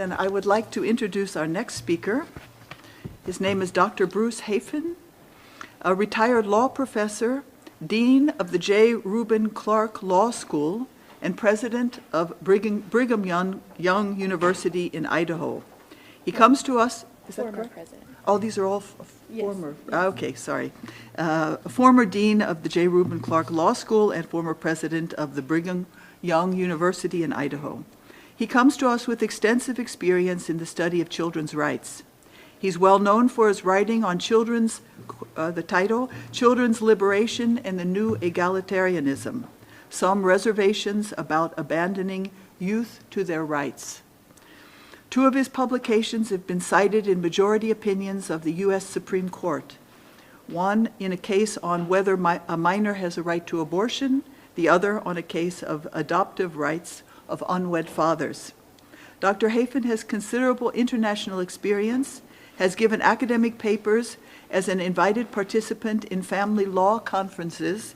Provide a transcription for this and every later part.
then I would like to introduce our next speaker. His name is Dr. Bruce Hafen, a retired law professor, dean of the J. Reuben Law School, and president of Brigham Young University in Idaho. He comes to us, is that correct? President. Oh, these are all Yes. former. Okay, sorry. Former dean of the J. Reuben Law School and former president of the Brigham Young University in Idaho. He comes to us with extensive experience in the study of children's rights. He's well known for his writing on children's, the title, Children's Liberation and the New Egalitarianism, Some Reservations About Abandoning Youth to Their Rights. Two of his publications have been cited in majority opinions of the U.S. Supreme Court. One in a case on whether a minor has a right to abortion, the other on a case of adoptive rights of unwed fathers. Dr. Hafen has considerable international experience, has given academic papers as an invited participant in family law conferences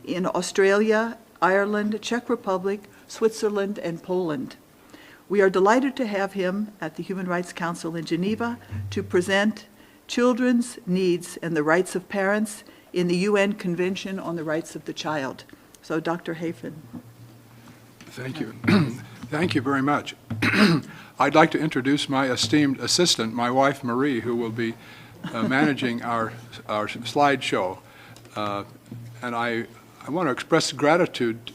in Australia, Ireland, Czech Republic, Switzerland, and Poland. We are delighted to have him at the Human Rights Council in Geneva to present Children's Needs and the Rights of Parents in the UN Convention on the Rights of the Child. So, Dr. Hafen. Thank you. Thank you very much. I'd like to introduce my esteemed assistant, my wife Marie, who will be managing our slideshow. And I want to express gratitude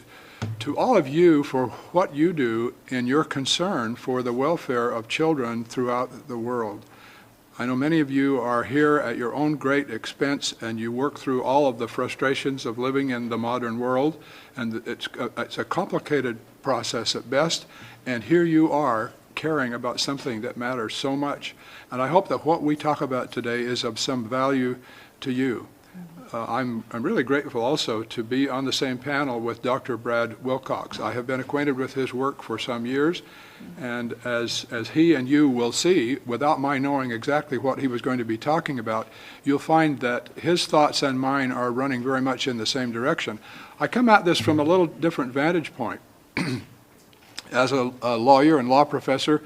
to all of you for what you do in your concern for the welfare of children throughout the world. I know many of you are here at your own great expense, and you work through all of the frustrations of living in the modern world, and it's a complicated process at best, and here you are caring about something that matters so much. And I hope that what we talk about today is of some value to you. I'm really grateful also to be on the same panel with Dr. Brad Wilcox. I have been acquainted with his work for some years, and as he and you will see, without my knowing exactly what he was going to be talking about, you'll find that his thoughts and mine are running very much in the same direction. I come at this from a little different vantage point. As a lawyer and law professor,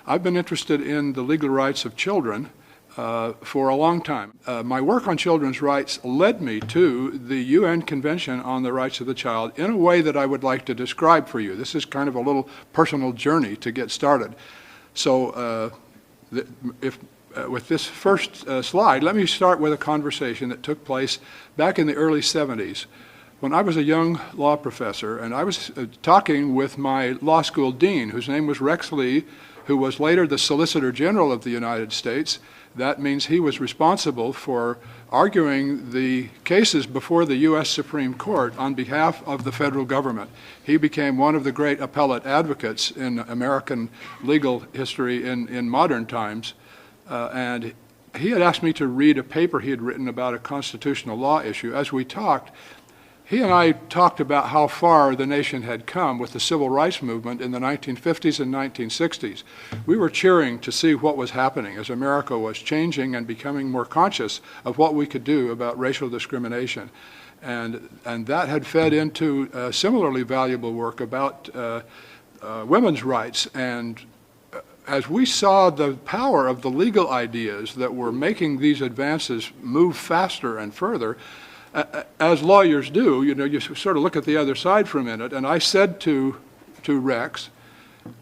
I've been interested in the legal rights of children for a long time. My work on children's rights led me to the UN Convention on the Rights of the Child in a way that I would like to describe for you. This is kind of a little personal journey to get started. So with this first slide, let me start with a conversation that took place back in the early 70s when I was a young law professor, and I was talking with my law school dean, whose name was Rex Lee, who was later the Solicitor General of the United States. That means he was responsible for arguing the cases before the U.S. Supreme Court on behalf of the federal government. He became one of the great appellate advocates in American legal history in modern times. And he had asked me to read a paper he had written about a constitutional law issue. As we talked, he and I talked about how far the nation had come with the civil rights movement in the 1950s and 1960s. We were cheering to see what was happening as America was changing and becoming more conscious of what we could do about racial discrimination. And that had fed into similarly valuable work about women's rights. And as we saw the power of the legal ideas that were making these advances move faster and further, as lawyers do, you sort of look at the other side for a minute, and I said to Rex,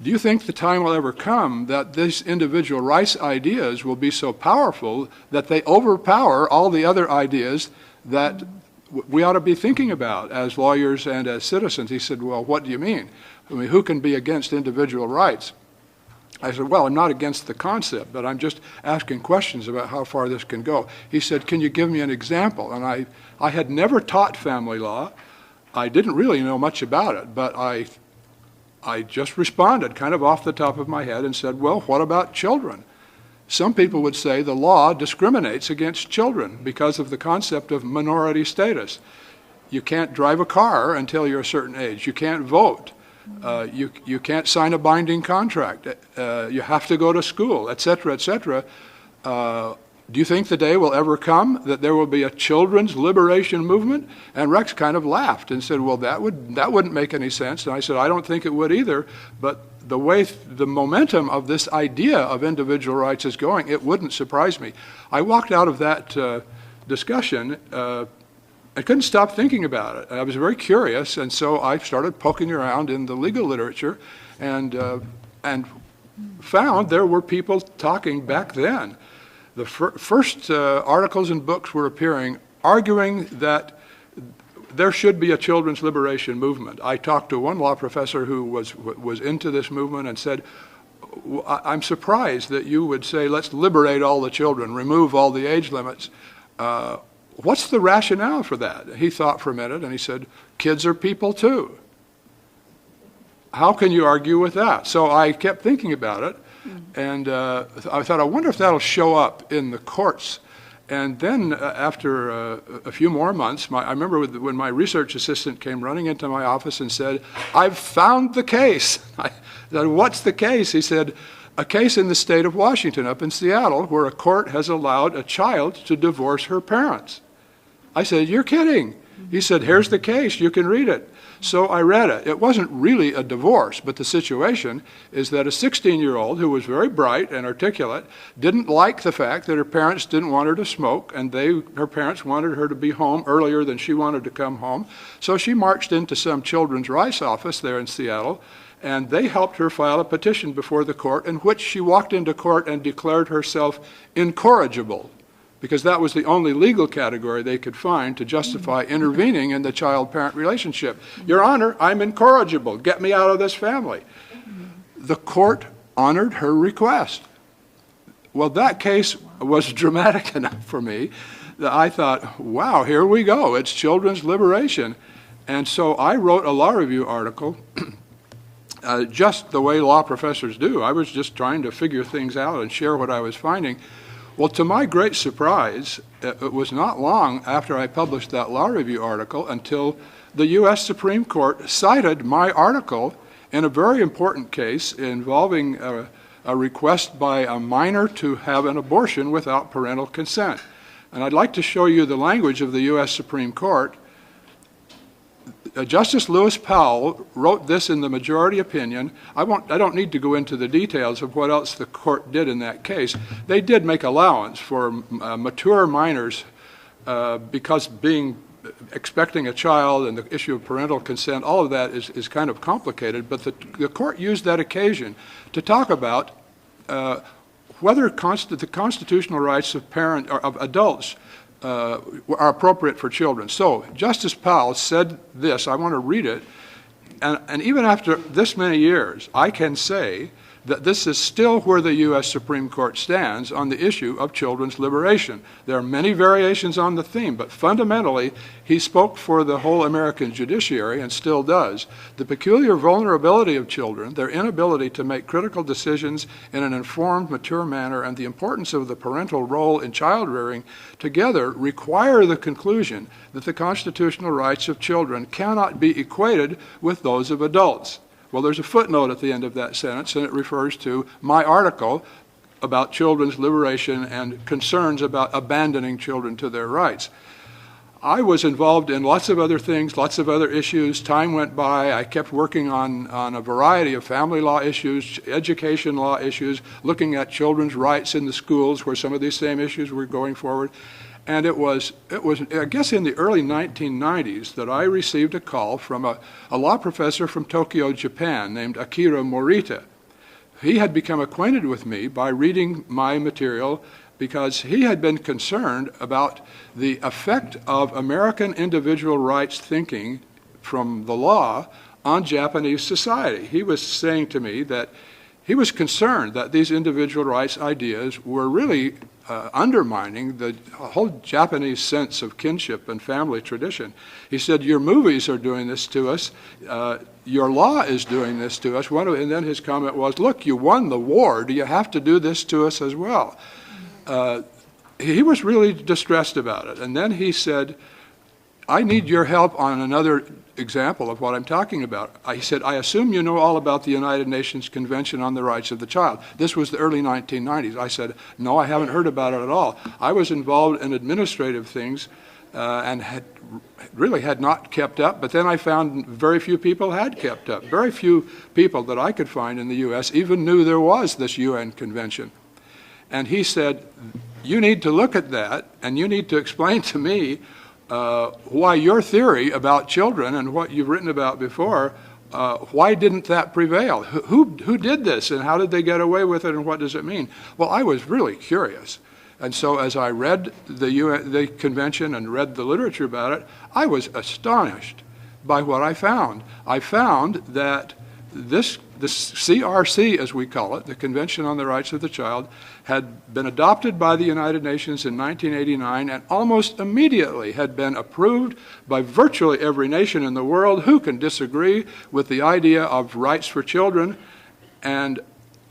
do you think the time will ever come that these individual rights ideas will be so powerful that they overpower all the other ideas that we ought to be thinking about as lawyers and as citizens? He said, well, what do you mean? I mean, who can be against individual rights? I said, well, I'm not against the concept, but I'm just asking questions about how far this can go. He said, can you give me an example? And I had never taught family law. I didn't really know much about it, but I just responded kind of off the top of my head and said, well, what about children? Some people would say the law discriminates against children because of the concept of minority status. You can't drive a car until you're a certain age. You can't vote. You can't sign a binding contract. You have to go to school, et cetera, et cetera. do you think the day will ever come that there will be a children's liberation movement? And Rex kind of laughed and said, well, that wouldn't make any sense. And I said, I don't think it would either, but the way the momentum of this idea of individual rights is going, it wouldn't surprise me. I walked out of that discussion. I couldn't stop thinking about it. I was very curious, and so I started poking around in the legal literature and found there were people talking back then. The first articles and books were appearing arguing that there should be a children's liberation movement. I talked to one law professor who was into this movement and said, I'm surprised that you would say, let's liberate all the children, remove all the age limits. What's the rationale for that? He thought for a minute and he said, kids are people too. How can you argue with that? So I kept thinking about it, and I thought, I wonder if that'll show up in the courts. And then after a few more months, I remember when my research assistant came running into my office and said, I've found the case. I said, what's the case? He said, a case in the state of Washington up in Seattle where a court has allowed a child to divorce her parents. I said, you're kidding. He said, here's the case, you can read it. So I read it. It wasn't really a divorce, but the situation is that a 16-year-old who was very bright and articulate didn't like the fact that her parents didn't want her to smoke, and her parents wanted her to be home earlier than she wanted to come home. So she marched into some children's rights office there in Seattle, and they helped her file a petition before the court in which she walked into court and declared herself incorrigible, because that was the only legal category they could find to justify intervening in the child-parent relationship. Your Honor, I'm incorrigible. Get me out of this family. The court honored her request. Well, that case was dramatic enough for me that I thought, wow, here we go. It's children's liberation. And so I wrote a law review article just the way law professors do. I was just trying to figure things out and share what I was finding. Well, to my great surprise, it was not long after I published that law review article until the U.S. Supreme Court cited my article in a very important case involving a request by a minor to have an abortion without parental consent. And I'd like to show you the language of the U.S. Supreme Court. Justice Lewis Powell wrote this in the majority opinion. I don't need to go into the details of what else the court did in that case. They did make allowance for mature minors because expecting a child and the issue of parental consent, all of that is kind of complicated, but the court used that occasion to talk about whether the constitutional rights of adults are appropriate for children. So Justice Powell said this, I want to read it, and even after this many years, I can say that this is still where the U.S. Supreme Court stands on the issue of children's liberation. There are many variations on the theme, but fundamentally, he spoke for the whole American judiciary and still does. The peculiar vulnerability of children, their inability to make critical decisions in an informed, mature manner, and the importance of the parental role in child rearing together require the conclusion that the constitutional rights of children cannot be equated with those of adults. Well, there's a footnote at the end of that sentence, and it refers to my article about children's liberation and concerns about abandoning children to their rights. I was involved in lots of other things, lots of other issues. Time went by. I kept working on a variety of family law issues, education law issues, looking at children's rights in the schools where some of these same issues were going forward. And it was, I guess, in the early 1990s that I received a call from a law professor from Tokyo, Japan, named Akira Morita. He had become acquainted with me by reading my material because he had been concerned about the effect of American individual rights thinking from the law on Japanese society. He was saying to me that he was concerned that these individual rights ideas were really undermining the whole Japanese sense of kinship and family tradition. He said, your movies are doing this to us, your law is doing this to us. And then his comment was, look, you won the war, do you have to do this to us as well? He was really distressed about it. And then he said, I need your help on another example of what I'm talking about. He said, I assume you know all about the United Nations Convention on the Rights of the Child. This was the early 1990s. I said, no, I haven't heard about it at all. I was involved in administrative things and had not kept up, but then I found very few people had kept up. Very few people that I could find in the U.S. even knew there was this UN convention. And he said, you need to look at that, and you need to explain to me why your theory about children and what you've written about before, why didn't that prevail? Who did this, and how did they get away with it, and what does it mean? Well, I was really curious. And so as I read the convention and read the literature about it, I was astonished by what I found. I found that this CRC, as we call it, the Convention on the Rights of the Child, had been adopted by the United Nations in 1989 and almost immediately had been approved by virtually every nation in the world. Who can disagree with the idea of rights for children? And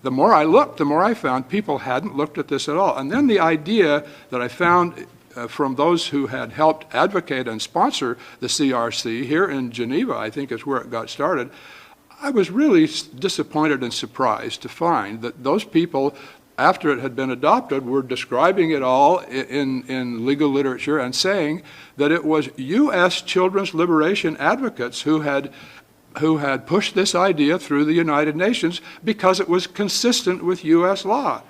the more I looked, the more I found people hadn't looked at this at all. And then the idea that I found from those who had helped advocate and sponsor the CRC here in Geneva, I think is where it got started, I was really disappointed and surprised to find that those people, after it had been adopted, were describing it all in legal literature and saying that it was U.S. children's liberation advocates who had pushed this idea through the United Nations because it was consistent with U.S. law.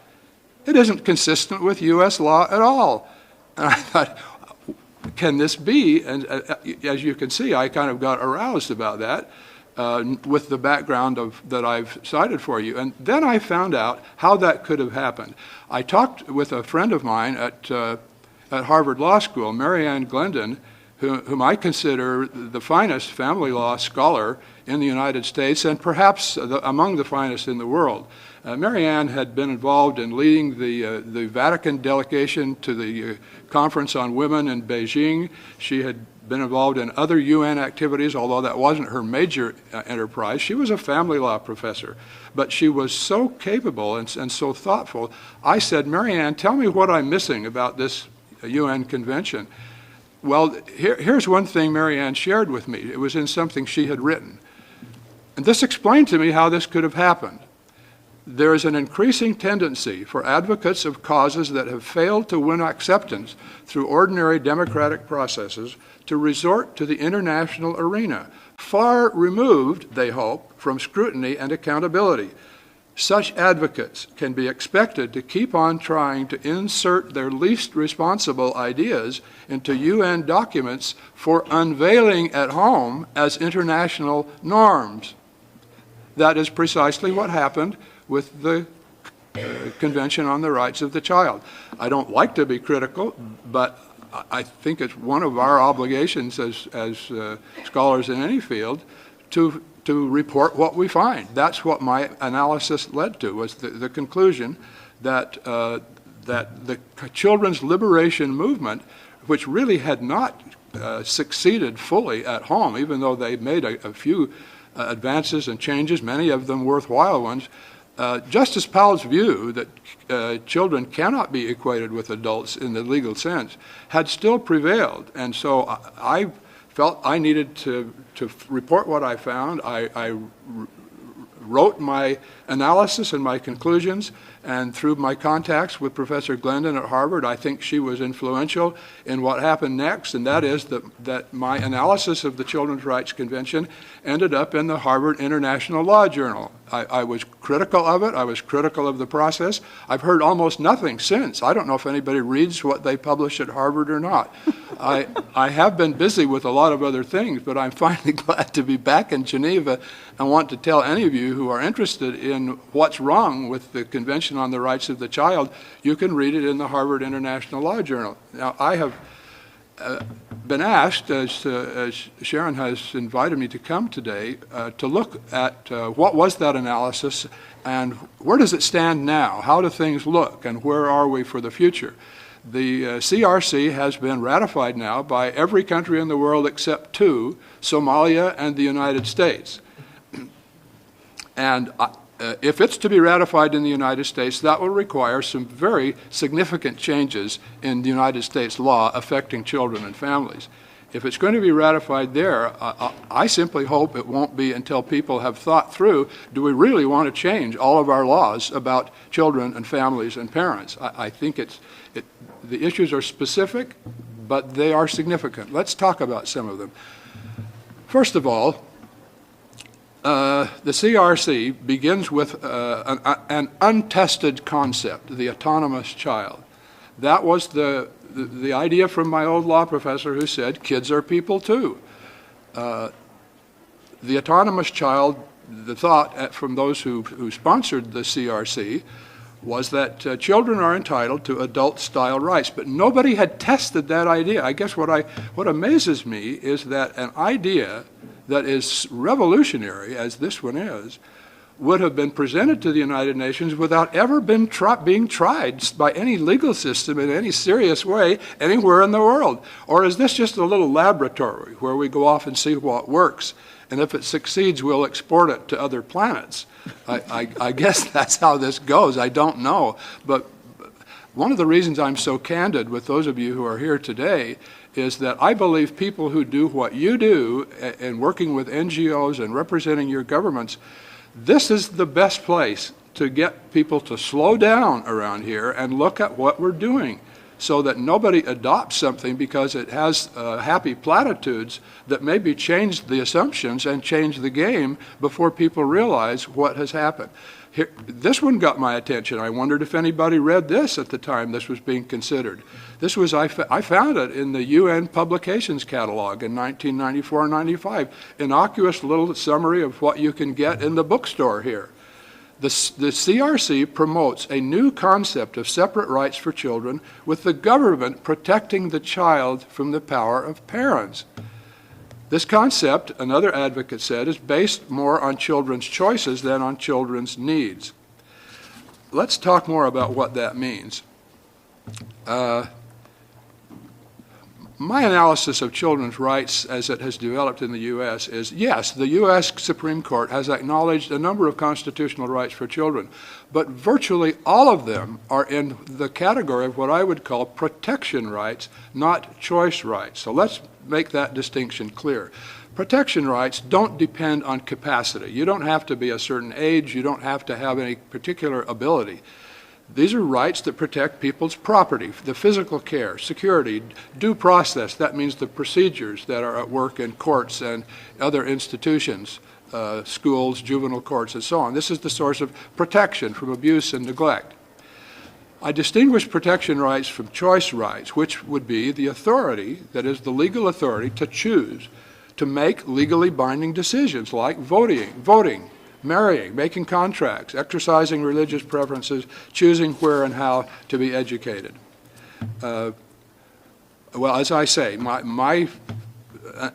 It isn't consistent with U.S. law at all. And I thought, can this be? And as you can see, I kind of got aroused about that. With the background that I've cited for you. And then I found out how that could have happened. I talked with a friend of mine at Harvard Law School, Marianne Glendon, whom I consider the finest family law scholar in the United States and perhaps among the finest in the world. Marianne had been involved in leading the Vatican delegation to the Conference on Women in Beijing. She had been involved in other UN activities, although that wasn't her major enterprise. She was a family law professor, but she was so capable and so thoughtful. I said, Marianne, tell me what I'm missing about this UN convention. Well, here's one thing Marianne shared with me. It was in something she had written. And this explained to me how this could have happened. There is an increasing tendency for advocates of causes that have failed to win acceptance through ordinary democratic processes to resort to the international arena, far removed, they hope, from scrutiny and accountability. Such advocates can be expected to keep on trying to insert their least responsible ideas into UN documents for unveiling at home as international norms. That is precisely what happened with the Convention on the Rights of the Child. I don't like to be critical, but I think it's one of our obligations as scholars in any field to report what we find. That's what my analysis led to, was the conclusion that the children's liberation movement, which really had not succeeded fully at home, even though they made a few advances and changes, many of them worthwhile ones, Justice Powell's view that children cannot be equated with adults in the legal sense had still prevailed. And so I felt I needed to report what I found. I wrote my analysis and my conclusions, and through my contacts with Professor Glendon at Harvard, I think she was influential in what happened next, and that is that my analysis of the Children's Rights Convention ended up in the Harvard International Law Journal. I was critical of it. I was critical of the process. I've heard almost nothing since. I don't know if anybody reads what they publish at Harvard or not. I have been busy with a lot of other things, but I'm finally glad to be back in Geneva and want to tell any of you who are interested in what's wrong with the Convention on the Rights of the Child, you can read it in the Harvard International Law Journal. Now, I have been asked, as Sharon has invited me to come today, to look at what was that analysis and where does it stand now? How do things look and where are we for the future? The CRC has been ratified now by every country in the world except two, Somalia and the United States. And if it's to be ratified in the United States, that will require some very significant changes in the United States law affecting children and families. If it's going to be ratified there, I simply hope it won't be until people have thought through, do we really want to change all of our laws about children and families and parents? I think the issues are specific, but they are significant. Let's talk about some of them. First of all, the CRC begins with an untested concept, the autonomous child. That was the idea from my old law professor who said kids are people too. The autonomous child, the thought from those who sponsored the CRC was that children are entitled to adult-style rights, but nobody had tested that idea. I guess what amazes me is that an idea that is revolutionary, as this one is, would have been presented to the United Nations without ever being tried by any legal system in any serious way anywhere in the world. Or is this just a little laboratory where we go off and see what works, and if it succeeds, we'll export it to other planets? I guess that's how this goes. I don't know. But one of the reasons I'm so candid with those of you who are here today is that I believe people who do what you do in working with NGOs and representing your governments, this is the best place to get people to slow down around here and look at what we're doing so that nobody adopts something because it has happy platitudes that maybe change the assumptions and change the game before people realize what has happened. Here, this one got my attention. I wondered if anybody read this at the time this was being considered. This was, I found it in the UN Publications Catalog in 1994-95, innocuous little summary of what you can get in the bookstore here. The CRC promotes a new concept of separate rights for children with the government protecting the child from the power of parents. This concept, another advocate said, is based more on children's choices than on children's needs. Let's talk more about what that means. My analysis of children's rights as it has developed in the U.S. is, yes, the U.S. Supreme Court has acknowledged a number of constitutional rights for children, but virtually all of them are in the category of what I would call protection rights, not choice rights. So let's make that distinction clear. Protection rights don't depend on capacity. You don't have to be a certain age. You don't have to have any particular ability. These are rights that protect people's property, the physical care, security, due process. That means the procedures that are at work in courts and other institutions, schools, juvenile courts, and so on. This is the source of protection from abuse and neglect. I distinguish protection rights from choice rights, which would be the authority, that is the legal authority to choose, to make legally binding decisions like voting, marrying, making contracts, exercising religious preferences, choosing where and how to be educated. Well, as I say, my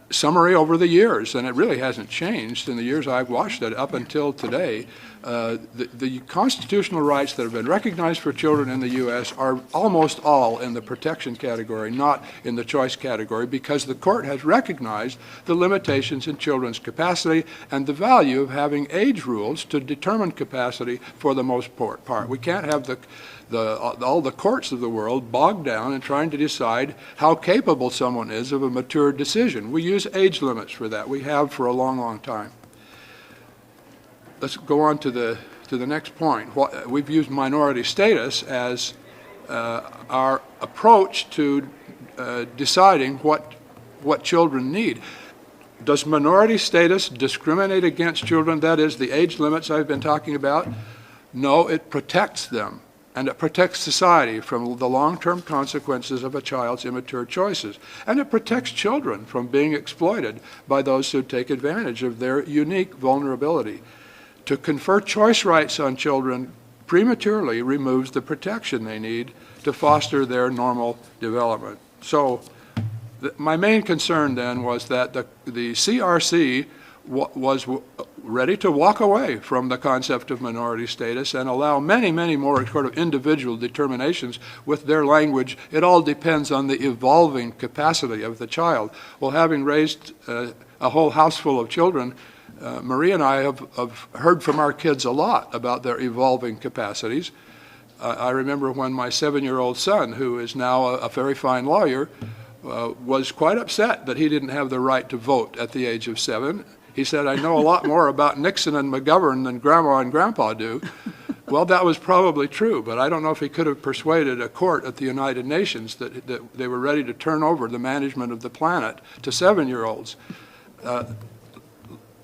summary over the years, and it really hasn't changed in the years I've watched it up until today, the constitutional rights that have been recognized for children in the U.S. are almost all in the protection category, not in the choice category, because the court has recognized the limitations in children's capacity and the value of having age rules to determine capacity for the most part. We can't have all the courts of the world bogged down in trying to decide how capable someone is of a mature decision. We use age limits for that. We have for a long, long time. Let's go on to the next point. We've used minority status as our approach to deciding what children need. Does minority status discriminate against children? That is, the age limits I've been talking about? No, it protects them. And it protects society from the long-term consequences of a child's immature choices. And it protects children from being exploited by those who take advantage of their unique vulnerability. To confer choice rights on children prematurely removes the protection they need to foster their normal development. So my main concern then was that the CRC was ready to walk away from the concept of minority status and allow many, many more sort of individual determinations with their language. It all depends on the evolving capacity of the child. Well, having raised a whole house full of children, Marie and I have heard from our kids a lot about their evolving capacities. I remember when my 7-year-old son, who is now a very fine lawyer, was quite upset that he didn't have the right to vote at the age of 7. He said, "I know a lot more about Nixon and McGovern than Grandma and Grandpa do." Well, that was probably true, but I don't know if he could have persuaded a court at the United Nations that they were ready to turn over the management of the planet to 7-year-olds.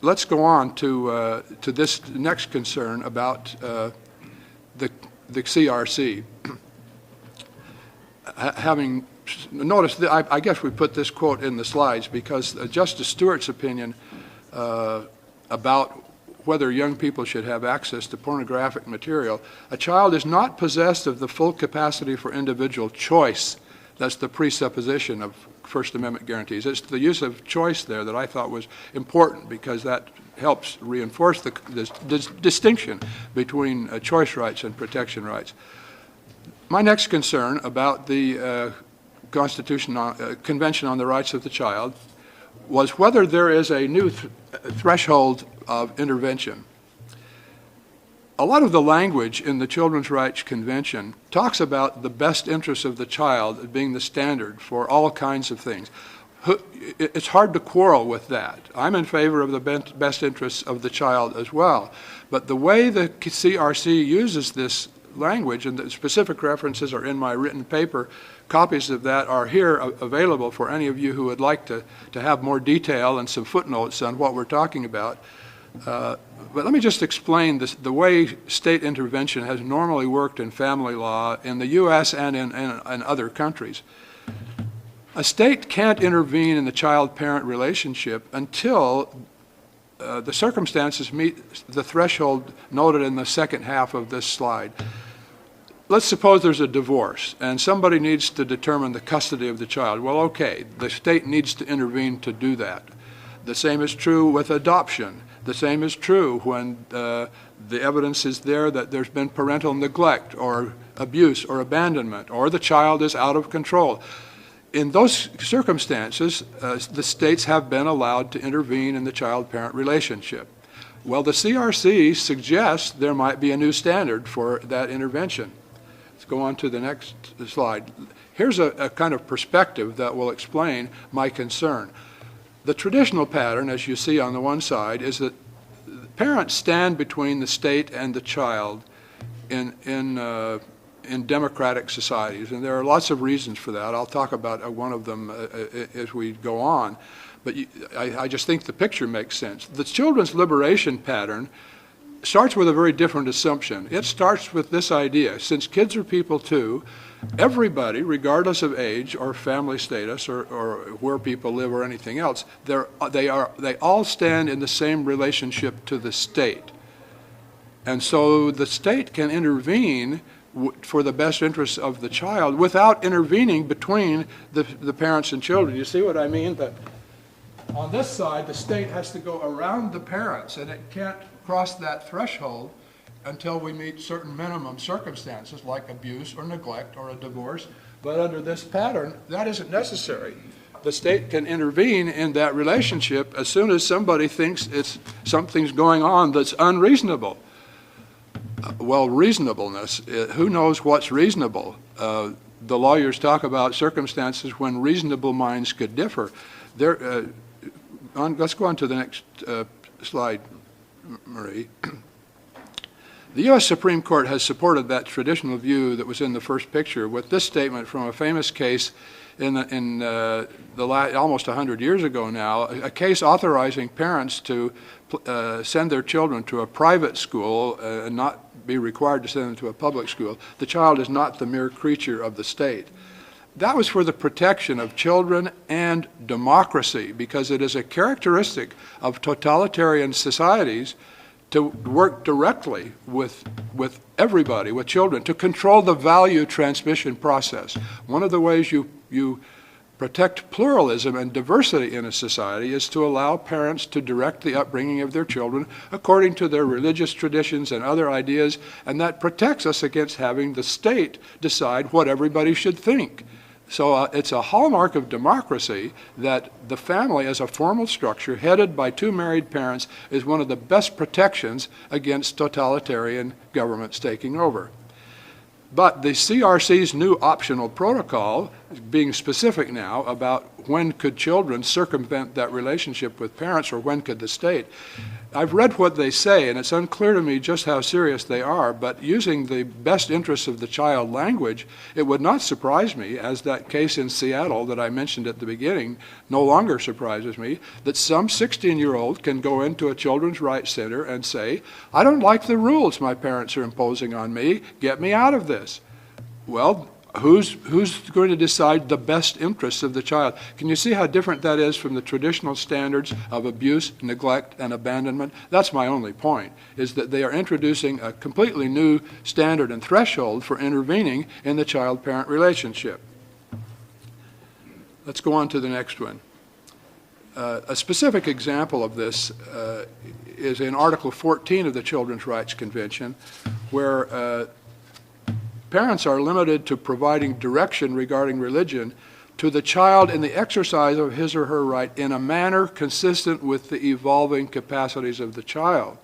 Let's go on to this next concern about the CRC. Having noticed, I guess we put this quote in the slides because Justice Stewart's opinion about whether young people should have access to pornographic material, a child is not possessed of the full capacity for individual choice. That's the presupposition of First Amendment guarantees. It's the use of choice there that I thought was important because that helps reinforce the distinction between choice rights and protection rights. My next concern about the Convention on the Rights of the Child was whether there is a new threshold of intervention. A lot of the language in the Children's Rights Convention talks about the best interests of the child being the standard for all kinds of things. It's hard to quarrel with that. I'm in favor of the best interests of the child as well. But the way the CRC uses this language, and the specific references are in my written paper, copies of that are here available for any of you who would like to have more detail and some footnotes on what we're talking about. But let me just explain the way state intervention has normally worked in family law in the U.S. and in other countries. A state can't intervene in the child-parent relationship until the circumstances meet the threshold noted in the second half of this slide. Let's suppose there's a divorce and somebody needs to determine the custody of the child. Well, okay, the state needs to intervene to do that. The same is true with adoption. The same is true when the evidence is there that there's been parental neglect or abuse or abandonment or the child is out of control. In those circumstances, the states have been allowed to intervene in the child-parent relationship. Well, the CRC suggests there might be a new standard for that intervention. Let's go on to the next slide. Here's a kind of perspective that will explain my concern. The traditional pattern, as you see on the one side, is that parents stand between the state and the child in democratic societies, and there are lots of reasons for that. I'll talk about one of them as we go on, but I just think the picture makes sense. The children's liberation pattern starts with a very different assumption. It starts with this idea: since kids are people too, everybody, regardless of age or family status or where people live or anything else, they all stand in the same relationship to the state. And so the state can intervene for the best interests of the child without intervening between the parents and children. You see what I mean? That on this side, the state has to go around the parents, and it can't cross that threshold until we meet certain minimum circumstances like abuse or neglect or a divorce. But under this pattern, that isn't necessary. The state can intervene in that relationship as soon as somebody thinks something's going on that's unreasonable. Well, reasonableness, who knows what's reasonable? The lawyers talk about circumstances when reasonable minds could differ. Let's go on to the next slide, Marie. The U.S. Supreme Court has supported that traditional view that was in the first picture with this statement from a famous case almost 100 years ago now, a case authorizing parents to send their children to a private school and not be required to send them to a public school. The child is not the mere creature of the state. That was for the protection of children and democracy, because it is a characteristic of totalitarian societies to work directly with everybody, with children, to control the value transmission process. One of the ways you protect pluralism and diversity in a society is to allow parents to direct the upbringing of their children according to their religious traditions and other ideas, and that protects us against having the state decide what everybody should think. So it's a hallmark of democracy that the family as a formal structure headed by two married parents is one of the best protections against totalitarian governments taking over. But the CRC's new optional protocol, being specific now about when could children circumvent that relationship with parents or when could the state, I've read what they say, and it's unclear to me just how serious they are, but using the best interests of the child language, it would not surprise me, as that case in Seattle that I mentioned at the beginning no longer surprises me, that some 16-year-old can go into a children's rights center and say, I don't like the rules my parents are imposing on me, get me out of this. Well, who's going to decide the best interests of the child? Can you see how different that is from the traditional standards of abuse, neglect, and abandonment? That's my only point, is that they are introducing a completely new standard and threshold for intervening in the child-parent relationship. Let's go on to the next one. A specific example of this is in Article 14 of the Children's Rights Convention, where parents are limited to providing direction regarding religion to the child in the exercise of his or her right in a manner consistent with the evolving capacities of the child.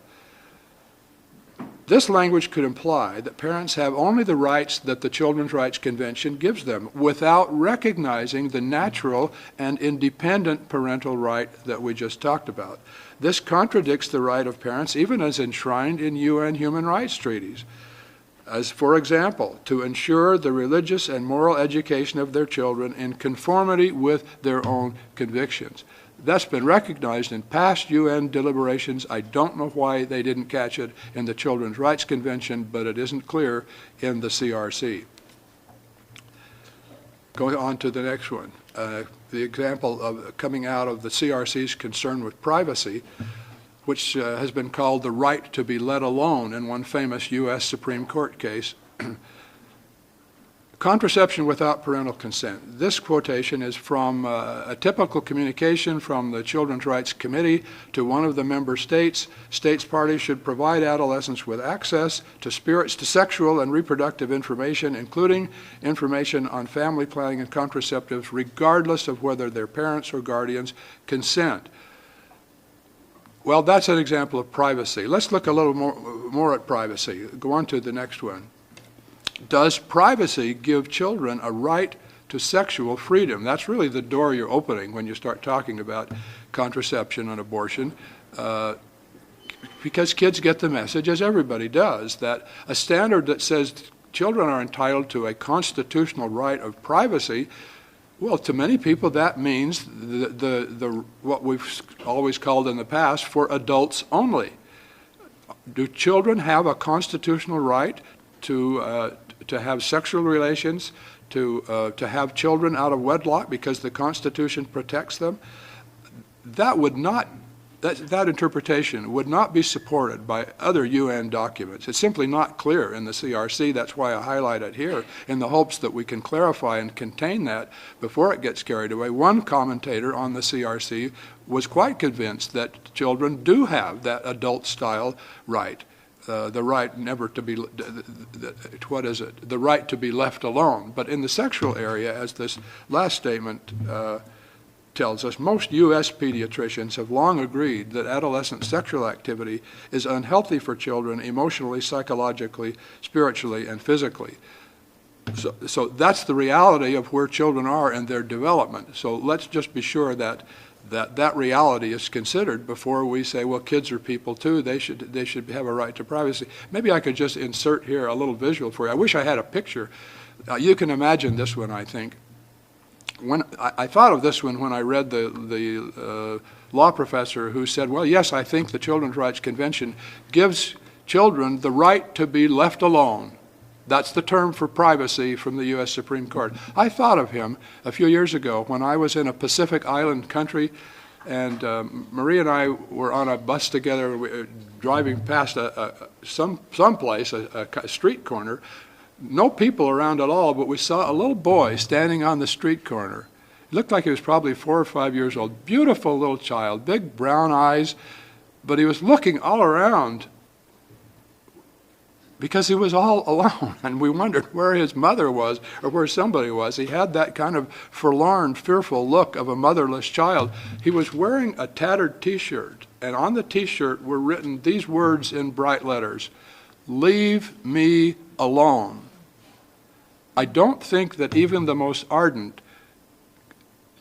This language could imply that parents have only the rights that the Children's Rights Convention gives them without recognizing the natural and independent parental right that we just talked about. This contradicts the right of parents even as enshrined in UN human rights treaties. As, for example, to ensure the religious and moral education of their children in conformity with their own convictions. That's been recognized in past UN deliberations. I don't know why they didn't catch it in the Children's Rights Convention, but it isn't clear in the CRC. Going on to the next one. The example of coming out of the CRC's concern with privacy, which has been called the right to be let alone in one famous U.S. Supreme Court case. Contraception without parental consent. This quotation is from a typical communication from the Children's Rights Committee to one of the member states. States parties should provide adolescents with access to sexual and reproductive information, including information on family planning and contraceptives, regardless of whether their parents or guardians consent. Well, that's an example of privacy. Let's look a little more at privacy. Go on to the next one. Does privacy give children a right to sexual freedom? That's really the door you're opening when you start talking about contraception and abortion, because kids get the message, as everybody does, that a standard that says children are entitled to a constitutional right of privacy, well, to many people that means the what we've always called in the past for adults only. Do children have a constitutional right to have sexual relations, to have children out of wedlock because the Constitution protects them? That would not, that interpretation would not be supported by other UN documents. It's simply not clear in the CRC. That's why I highlight it here, in the hopes that we can clarify and contain that before it gets carried away. One commentator on the CRC was quite convinced that children do have that adult-style right. The right never to be, what is it? The right to be left alone. But in the sexual area, as this last statement tells us, most U.S. pediatricians have long agreed that adolescent sexual activity is unhealthy for children emotionally, psychologically, spiritually, and physically. So that's the reality of where children are in their development. So let's just be sure that that reality is considered before we say, well, kids are people too, they should have a right to privacy. Maybe I could just insert here a little visual for you. I wish I had a picture. You can imagine this one, I think. When I thought of this one when I read the law professor who said, well, yes, I think the Children's Rights Convention gives children the right to be left alone. That's the term for privacy from the U.S. Supreme Court. I thought of him a few years ago when I was in a Pacific Island country, and Marie and I were on a bus together, driving past someplace, a street corner. No people around at all, but we saw a little boy standing on the street corner. He looked like he was probably 4 or 5 years old. Beautiful little child, big brown eyes, but he was looking all around because he was all alone, and we wondered where his mother was or where somebody was. He had that kind of forlorn, fearful look of a motherless child. He was wearing a tattered T-shirt, and on the T-shirt were written these words in bright letters: "Leave me alone." I don't think that even the most ardent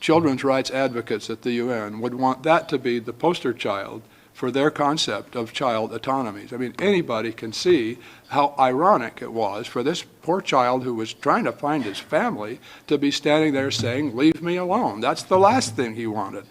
children's rights advocates at the UN would want that to be the poster child for their concept of child autonomies. I mean, anybody can see how ironic it was for this poor child who was trying to find his family to be standing there saying, "Leave me alone." That's the last thing he wanted.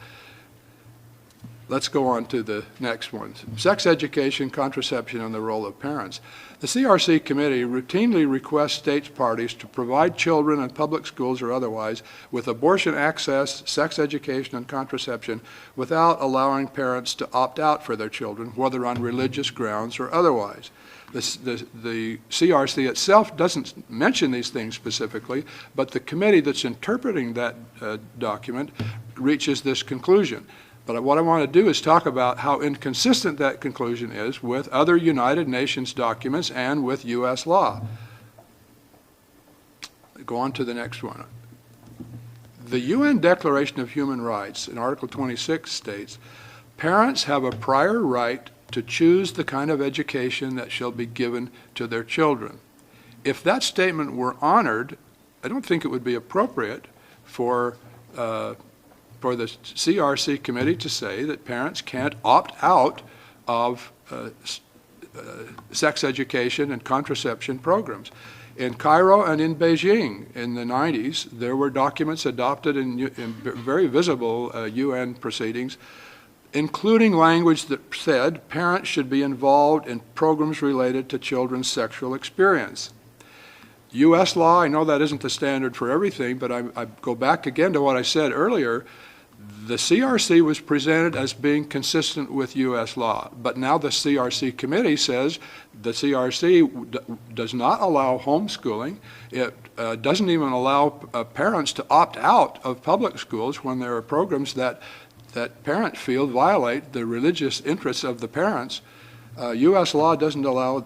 Let's go on to the next one. Sex education, contraception, and the role of parents. The CRC committee routinely requests states parties to provide children in public schools or otherwise with abortion access, sex education, and contraception without allowing parents to opt out for their children, whether on religious grounds or otherwise. The CRC itself doesn't mention these things specifically, but the committee that's interpreting that document reaches this conclusion. But what I want to do is talk about how inconsistent that conclusion is with other United Nations documents and with U.S. law. Go on to the next one. The UN Declaration of Human Rights in Article 26 states, parents have a prior right to choose the kind of education that shall be given to their children. If that statement were honored, I don't think it would be appropriate for the CRC committee to say that parents can't opt out of sex education and contraception programs. In Cairo and in Beijing in the 90s, there were documents adopted in very visible UN proceedings, including language that said parents should be involved in programs related to children's sexual experience. U.S. law, I know that isn't the standard for everything, but I go back again to what I said earlier. The CRC was presented as being consistent with U.S. law, but now the CRC committee says the CRC does not allow homeschooling. It doesn't even allow parents to opt out of public schools when there are programs that parents feel violate the religious interests of the parents. U.S. law does allow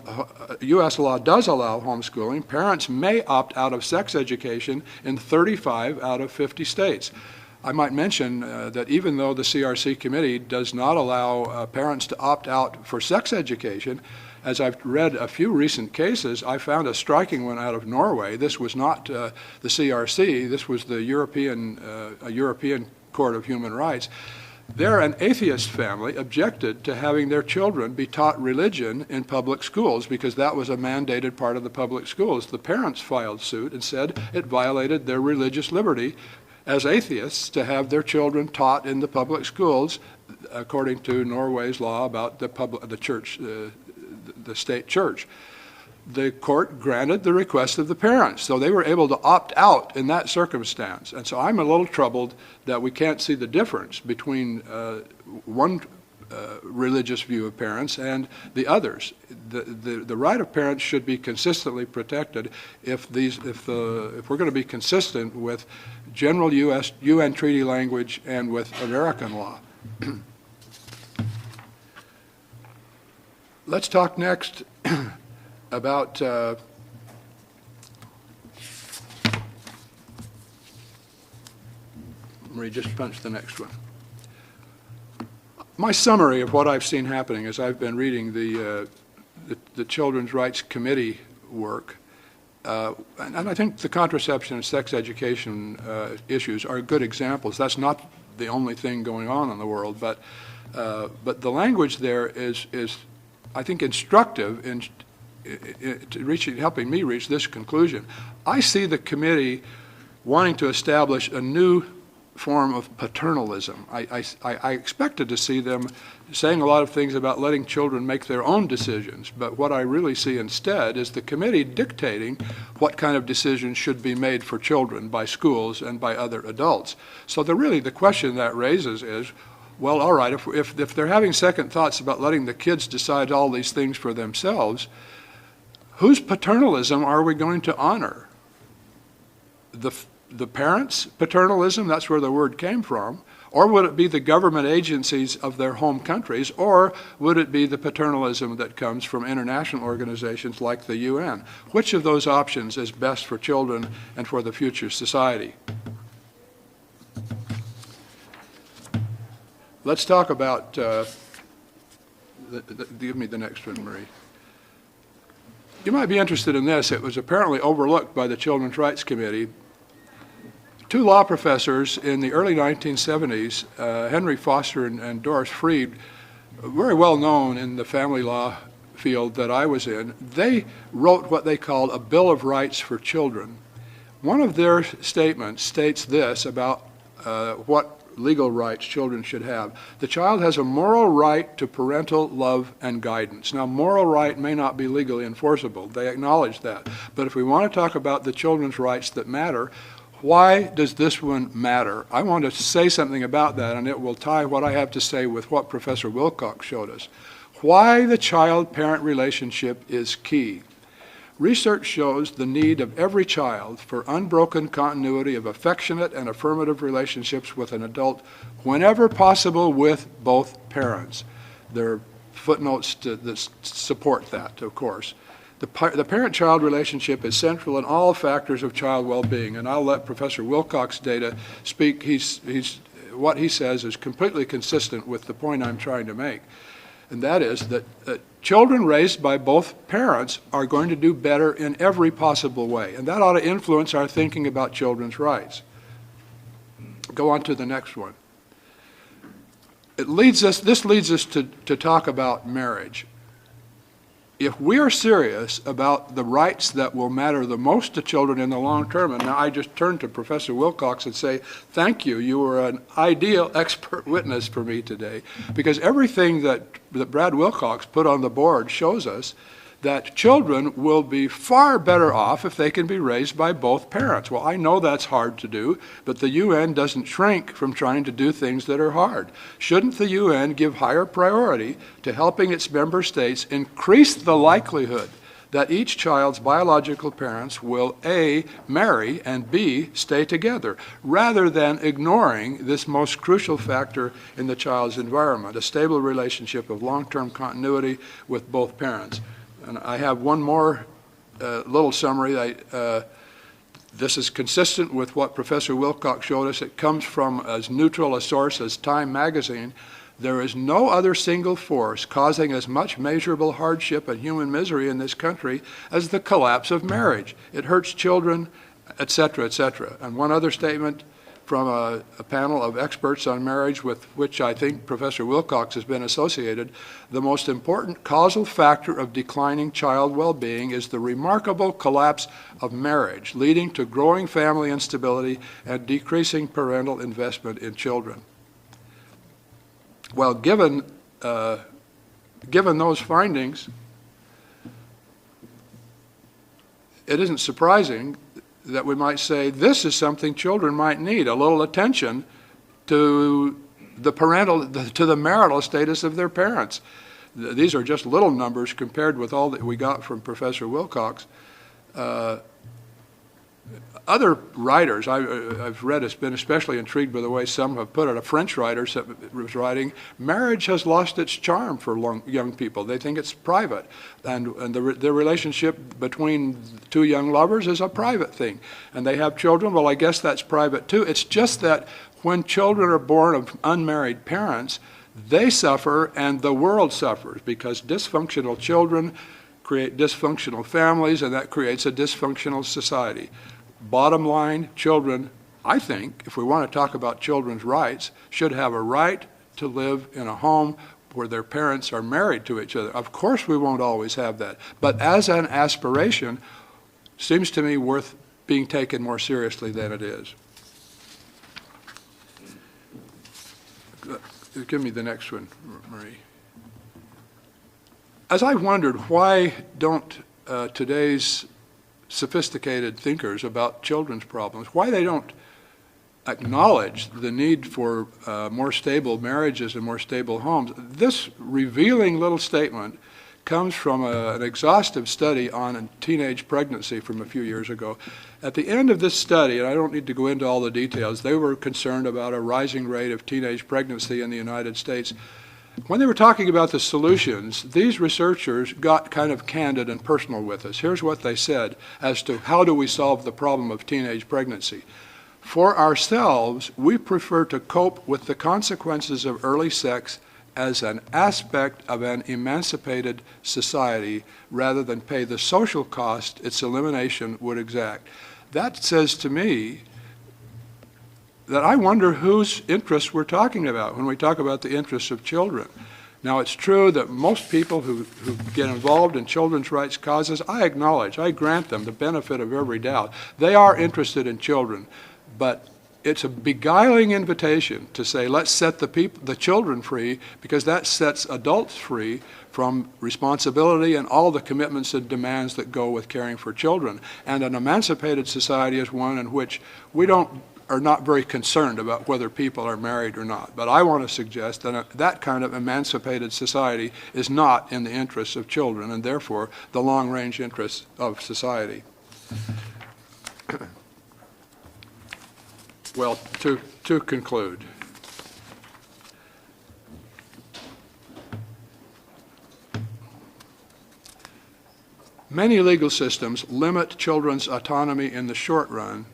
homeschooling. Parents may opt out of sex education in 35 out of 50 states. I might mention that even though the CRC committee does not allow parents to opt out for sex education, as I've read a few recent cases, I found a striking one out of Norway. This was not the CRC, this was the European Court of Human Rights. There, an atheist family objected to having their children be taught religion in public schools because that was a mandated part of the public schools. The parents filed suit and said it violated their religious liberty as atheists to have their children taught in the public schools according to Norway's law about the church, the state church. The court granted the request of the parents, so they were able to opt out in that circumstance. And so I'm a little troubled that we can't see the difference between one religious view of parents and the others. The right of parents should be consistently protected if we're going to be consistent with general UN treaty language and with American law. Let's talk next about Marie, just punch the next one. My summary of what I've seen happening as I've been reading the Children's Rights Committee work, and I think the contraception and sex education issues are good examples. That's not the only thing going on in the world, but the language there is I think instructive in helping me reach this conclusion. I see the committee wanting to establish a new form of paternalism. I expected to see them saying a lot of things about letting children make their own decisions, but what I really see instead is the committee dictating what kind of decisions should be made for children by schools and by other adults. So the question that raises is, well, all right, if they're having second thoughts about letting the kids decide all these things for themselves, whose paternalism are we going to honor? The parents' paternalism, that's where the word came from, or would it be the government agencies of their home countries, or would it be the paternalism that comes from international organizations like the UN? Which of those options is best for children and for the future society? Let's talk about, give me the next one, Marie. You might be interested in this. It was apparently overlooked by the Children's Rights Committee. Two law professors in the early 1970s, Henry Foster and Doris Freed, very well known in the family law field that I was in, they wrote what they called a Bill of Rights for Children. One of their statements states this about what legal rights children should have. The child has a moral right to parental love and guidance. Now, moral right may not be legally enforceable. They acknowledge that. But if we want to talk about the children's rights that matter, why does this one matter? I want to say something about that, and it will tie what I have to say with what Professor Wilcox showed us. Why the child-parent relationship is key. Research shows the need of every child for unbroken continuity of affectionate and affirmative relationships with an adult whenever possible with both parents. There are footnotes that support that, of course. The parent-child relationship is central in all factors of child well-being, and I'll let Professor Wilcox's data speak. What he says is completely consistent with the point I'm trying to make, and that is that children raised by both parents are going to do better in every possible way, and that ought to influence our thinking about children's rights. Go on to the next one. This leads us to talk about marriage. If we are serious about the rights that will matter the most to children in the long term, and now I just turn to Professor Wilcox and say, thank you, you were an ideal expert witness for me today, because everything that Brad Wilcox put on the board shows us that children will be far better off if they can be raised by both parents. Well, I know that's hard to do, but the UN doesn't shrink from trying to do things that are hard. Shouldn't the UN give higher priority to helping its member states increase the likelihood that each child's biological parents will A, marry, and B, stay together, rather than ignoring this most crucial factor in the child's environment, a stable relationship of long-term continuity with both parents? And I have one more little summary. This is consistent with what Professor Wilcox showed us. It comes from as neutral a source as Time magazine. There is no other single force causing as much measurable hardship and human misery in this country as the collapse of marriage. It hurts children, et cetera, et cetera. And one other statement from a panel of experts on marriage with which I think Professor Wilcox has been associated, the most important causal factor of declining child well-being is the remarkable collapse of marriage, leading to growing family instability and decreasing parental investment in children. Well, given those findings, it isn't surprising that we might say this is something children might need, a little attention to the marital status of their parents. These are just little numbers compared with all that we got from Professor Wilcox. Other writers I've read have been especially intrigued by the way some have put it. A French writer was writing, marriage has lost its charm for young people. They think it's private. And the relationship between two young lovers is a private thing. And they have children, well, I guess that's private too. It's just that when children are born of unmarried parents, they suffer and the world suffers because dysfunctional children create dysfunctional families, and that creates a dysfunctional society. Bottom line, children, I think, if we want to talk about children's rights, should have a right to live in a home where their parents are married to each other. Of course we won't always have that, but as an aspiration, seems to me worth being taken more seriously than it is. Give me the next one, Marie. As I wondered, why don't today's sophisticated thinkers about children's problems, why they don't acknowledge the need for more stable marriages and more stable homes. This revealing little statement comes from an exhaustive study on teenage pregnancy from a few years ago. At the end of this study, and I don't need to go into all the details, they were concerned about a rising rate of teenage pregnancy in the United States. When they were talking about the solutions, these researchers got kind of candid and personal with us. Here's what they said as to how do we solve the problem of teenage pregnancy. For ourselves, we prefer to cope with the consequences of early sex as an aspect of an emancipated society rather than pay the social cost its elimination would exact. That says to me that I wonder whose interests we're talking about when we talk about the interests of children. Now, it's true that most people who get involved in children's rights causes, I acknowledge, I grant them the benefit of every doubt. They are interested in children, but it's a beguiling invitation to say, let's set the children free, because that sets adults free from responsibility and all the commitments and demands that go with caring for children. And an emancipated society is one in which we are not very concerned about whether people are married or not. But I want to suggest that that kind of emancipated society is not in the interests of children, and therefore the long-range interests of society. Well, to conclude, many legal systems limit children's autonomy in the short run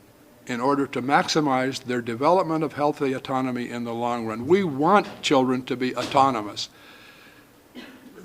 in order to maximize their development of healthy autonomy in the long run. We want children to be autonomous.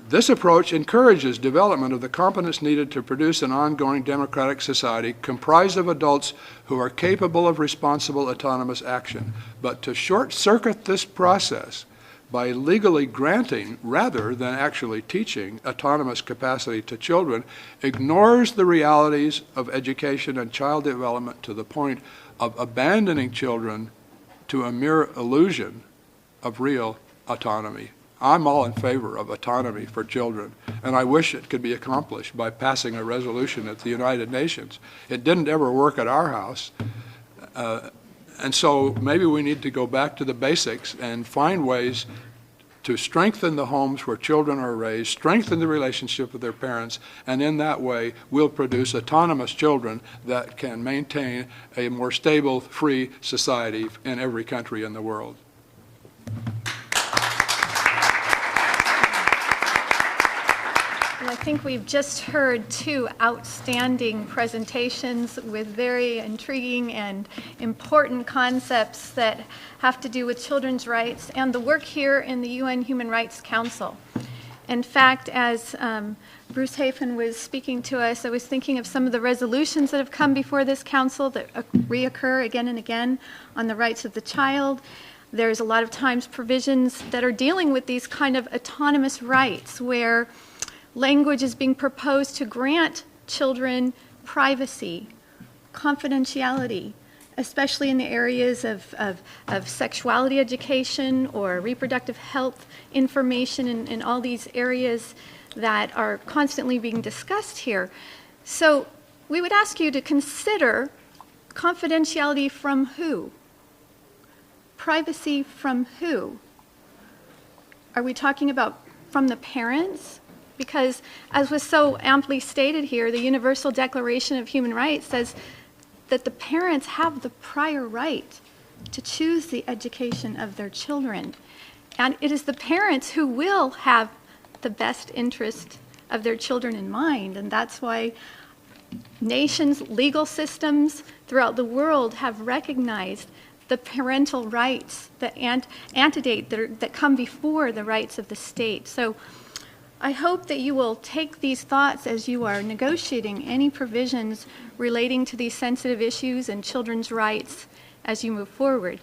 This approach encourages development of the competence needed to produce an ongoing democratic society comprised of adults who are capable of responsible autonomous action. But to short-circuit this process by legally granting rather than actually teaching autonomous capacity to children ignores the realities of education and child development to the point of abandoning children to a mere illusion of real autonomy. I'm all in favor of autonomy for children, and I wish it could be accomplished by passing a resolution at the United Nations. It didn't ever work at our house, and so maybe we need to go back to the basics and find ways to strengthen the homes where children are raised, strengthen the relationship with their parents, and in that way we'll produce autonomous children that can maintain a more stable, free society in every country in the world. I think we've just heard two outstanding presentations with very intriguing and important concepts that have to do with children's rights and the work here in the UN Human Rights Council. In fact, as Bruce Hafen was speaking to us, I was thinking of some of the resolutions that have come before this council that reoccur again and again on the rights of the child. There's a lot of times provisions that are dealing with these kind of autonomous rights where language is being proposed to grant children privacy, confidentiality, especially in the areas of sexuality education or reproductive health information in all these areas that are constantly being discussed here. So we would ask you to consider confidentiality from who? Privacy from who? Are we talking about from the parents? Because, as was so amply stated here, the Universal Declaration of Human Rights says that the parents have the prior right to choose the education of their children. And it is the parents who will have the best interest of their children in mind. And that's why nations, legal systems throughout the world have recognized the parental rights that antedate, that come before the rights of the state. So I hope that you will take these thoughts as you are negotiating any provisions relating to these sensitive issues and children's rights as you move forward.